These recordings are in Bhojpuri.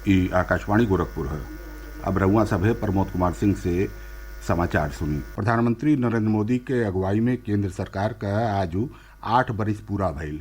ई आकाशवाणी गोरखपुर है। अब रउआ सभे प्रमोद कुमार सिंह से समाचार सुनी। प्रधानमंत्री नरेंद्र मोदी के अगुवाई में केंद्र सरकार का आज 8 बरिस पूरा भइल।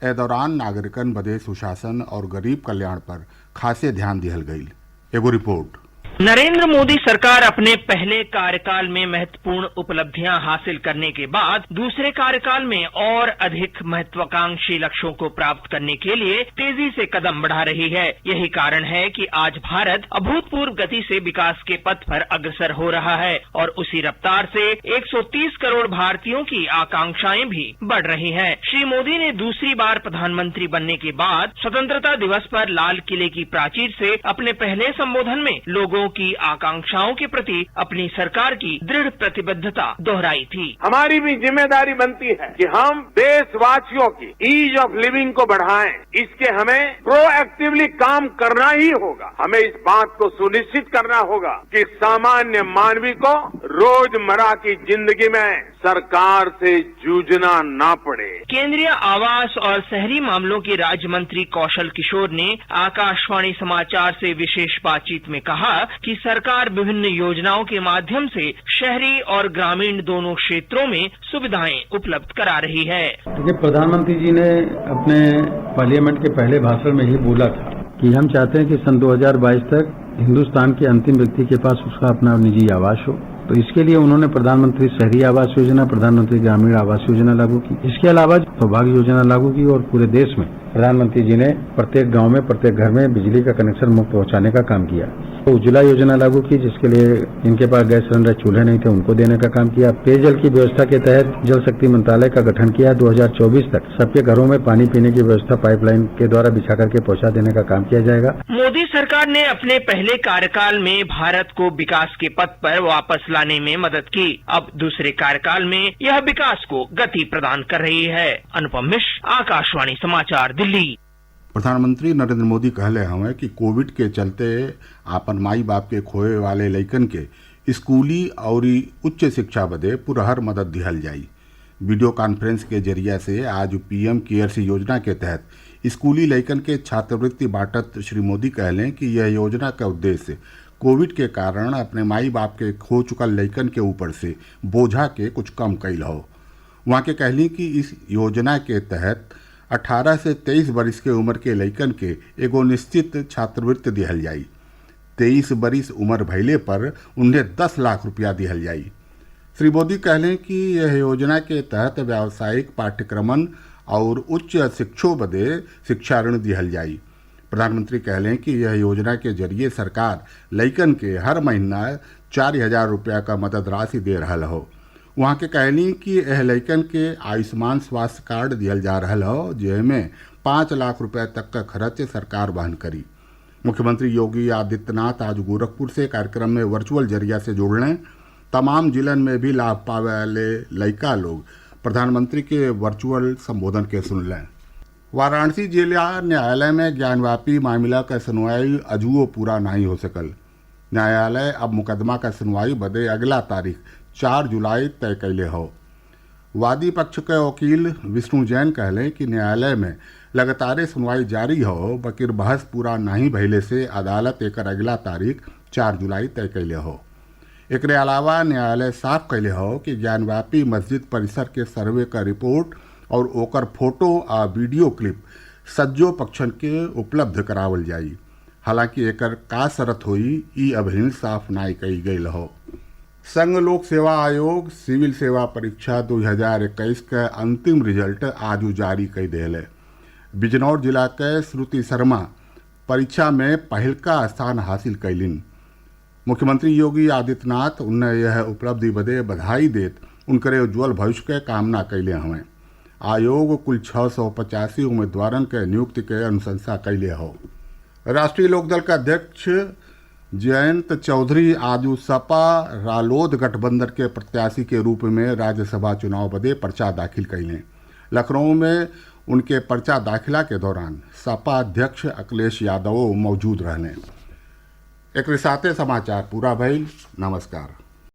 ए दौरान नागरिकन बदे सुशासन और गरीब कल्याण पर खासे ध्यान दिहल गईल। एगो रिपोर्ट। नरेंद्र मोदी सरकार अपने पहले कार्यकाल में महत्वपूर्ण उपलब्धियां हासिल करने के बाद दूसरे कार्यकाल में और अधिक महत्वाकांक्षी लक्ष्यों को प्राप्त करने के लिए तेजी से कदम बढ़ा रही है। यही कारण है कि आज भारत अभूतपूर्व गति से विकास के पथ पर अग्रसर हो रहा है और उसी रफ्तार से 130 करोड़ भारतीयों की आकांक्षाएं भी बढ़ रही हैं। श्री मोदी ने दूसरी बार प्रधानमंत्री बनने के बाद स्वतंत्रता दिवस पर लाल किले की प्राचीर से अपने पहले संबोधन में लोगों की आकांक्षाओं के प्रति अपनी सरकार की दृढ़ प्रतिबद्धता दोहराई थी। हमारी भी जिम्मेदारी बनती है कि हम देशवासियों की ईज ऑफ लिविंग को बढ़ाएं। इसके हमें प्रोएक्टिवली काम करना ही होगा। हमें इस बात को सुनिश्चित करना होगा कि सामान्य मानवी को रोजमर्रा की जिंदगी में सरकार से जूझना ना पड़े। केंद्रीय आवास और शहरी मामलों के राज्य मंत्री कौशल किशोर ने आकाशवाणी समाचार से विशेष बातचीत में कहा कि सरकार विभिन्न योजनाओं के माध्यम से शहरी और ग्रामीण दोनों क्षेत्रों में सुविधाएं उपलब्ध करा रही है। देखिए, प्रधानमंत्री जी ने अपने पार्लियामेंट के पहले भाषण में ही बोला था कि हम चाहते हैं कि सन 2022 तक हिंदुस्तान के अंतिम व्यक्ति के पास उसका अपना निजी आवास हो। तो इसके लिए उन्होंने प्रधानमंत्री शहरी आवास योजना, प्रधानमंत्री ग्रामीण आवास योजना लागू की। इसके अलावा सौभाग्य योजना लागू की और पूरे देश में प्रधानमंत्री जी ने प्रत्येक गांव में, प्रत्येक घर में बिजली का कनेक्शन मुफ्त पहुंचाने का काम किया। तो उज्ज्वला योजना लागू की, जिसके लिए इनके पास गैस सिलेंडर चूल्हे नहीं थे उनको देने का काम किया। पेयजल की व्यवस्था के तहत जल शक्ति मंत्रालय का गठन किया। 2024 तक सबके घरों में पानी पीने की व्यवस्था पाइपलाइन के द्वारा बिछा करके पहुंचा देने का काम किया जाएगा। मोदी सरकार ने अपने पहले कार्यकाल में भारत को विकास के पथ पर वापस लाने में मदद की। अब दूसरे कार्यकाल में यह विकास को गति प्रदान कर रही है। अनुपम मिश्र, आकाशवाणी समाचार, दिल्ली। प्रधानमंत्री नरेंद्र मोदी कहले हवे कि कोविड के चलते आपन माई बाप के खोए वाले लइकन के स्कूली और उच्च शिक्षा बदे पुरहर मदद दिहल जाई। वीडियो कॉन्फ्रेंस के जरिया से आज पीएम केयर्स योजना के तहत स्कूली लइकन के छात्रवृत्ति बांटत श्री मोदी कहलें कि यह योजना का उद्देश्य कोविड के कारण अपने माई बाप के खो चुकल लइकन के ऊपर से बोझा के कुछ कम कईल हो। वहाँ के कहली कि इस योजना के तहत 18 से 23 बरिस के उम्र के लइकन के एगो निश्चित छात्रवृत्ति दिहल जाई। 23 बरिस उम्र भइले पर उन्हें 10 लाख रुपया दिहल जाई। श्री मोदी कहलें कि यह योजना के तहत व्यावसायिक पाठ्यक्रमन और उच्च शिक्षो बदे शिक्षा ऋण दिहल जाई। प्रधानमंत्री कहलें कि यह योजना के जरिए सरकार लइकन के हर महीना 4,000 रुपया का मदद राशि दे रहल हो। वहाँ के कहली कि यह लइकन के आयुष्मान स्वास्थ्य कार्ड दिहल जा रहल हो, जिसमें 5 लाख रुपया तक का खर्च सरकार वहन करी। मुख्यमंत्री योगी आदित्यनाथ आज गोरखपुर से कार्यक्रम में वर्चुअल जरिया से जुड़ने तमाम जिलन में भी लाभ पावे वाले लइका लोग प्रधानमंत्री के वर्चुअल संबोधन के सुन लें। वाराणसी जिला न्यायालय में ज्ञानवापी मामला का सुनवाई अजुओ पूरा नहीं हो सकल। न्यायालय अब मुकदमा का सुनवाई बदे अगला तारीख 4 जुलाई तय कैले हो। वादी पक्ष के वकील विष्णु जैन कहलें कि न्यायालय में लगातार सुनवाई जारी हो, बकिर बहस पूरा नहीं भइले से अदालत एकर अगला तारीख 4 जुलाई तय कैले हो। एकरे अलावा न्यायालय साफ कैले हो कि ज्ञानवापी मस्जिद परिसर के सर्वे का रिपोर्ट और ओकर फोटो आ वीडियो क्लिप सज्जो पक्षन के उपलब्ध करावल जाई। हालांकि एकर का शरत हुई ई अभिन साफ नाई कई गई हो। संघ लोक सेवा आयोग सिविल सेवा परीक्षा 2021 का अंतिम रिजल्ट आज जारी कर दिले। बिजनौर जिला के श्रुति शर्मा परीक्षा में पहल का स्थान हासिल कैलिन। मुख्यमंत्री योगी आदित्यनाथ उन्हें यह उपलब्धि बदे बधाई देत उनकरे उज्ज्वल भविष्य के कामना कैले हमें। आयोग कुल 685 उम्मीदवारन के नियुक्ति के अनुशंसा कैले हो। राष्ट्रीय लोकदल का अध्यक्ष जयंत चौधरी आज सपा रालोद गठबंधन के प्रत्याशी के रूप में राज्यसभा चुनाव बदे पर्चा दाखिल कैलें। लखनऊ में उनके पर्चा दाखिला के दौरान सपा अध्यक्ष अखिलेश यादव मौजूद रहने। एक साथे समाचार पूरा भइल। नमस्कार।